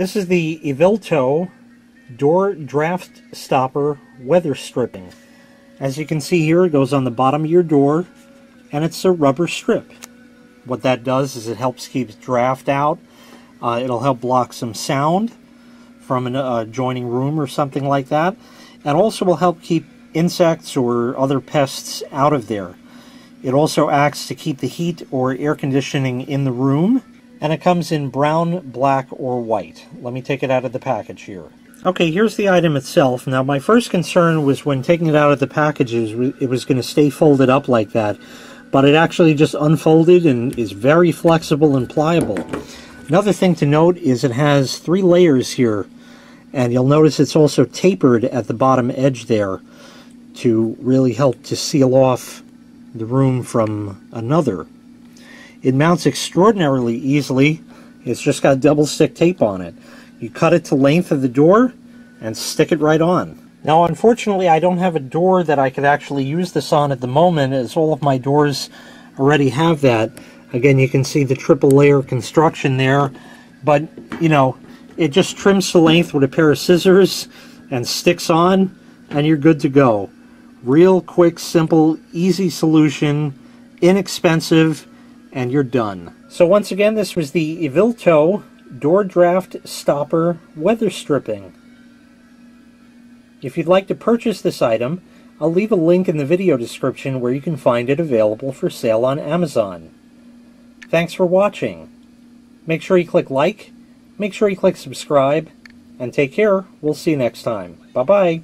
This is the EVILTO Door Draft Stopper Weather Stripping. As you can see here, it goes on the bottom of your door, and it's a rubber strip. What that does is it helps keep draft out. It'll help block some sound from an adjoining room or something like that, and also will help keep insects or other pests out of there. It also acts to keep the heat or air conditioning in the room, and it comes in brown, black, or white. Let me take it out of the package here. Okay, here's the item itself. Now, my first concern was when taking it out of the package, it was going to stay folded up like that, but it actually just unfolded and is very flexible and pliable. Another thing to note is it has 3 layers here, and you'll notice it's also tapered at the bottom edge there to really help to seal off the room from another. It mounts extraordinarily easily. It's just got double stick tape on it. You cut it to length of the door and stick it right on. Now, unfortunately, I don't have a door that I could actually use this on at the moment, as all of my doors already have that. Again, you can see the triple layer construction there, but you know, it just trims to length with a pair of scissors and sticks on, and you're good to go. Real quick, simple, easy solution, inexpensive, and you're done. So once again, this was the EVILTO Door Draft Stopper Weather Stripping. If you'd like to purchase this item, I'll leave a link in the video description where you can find it available for sale on Amazon. Thanks for watching. Make sure you click like, make sure you click subscribe, and take care. We'll see you next time. Bye-bye.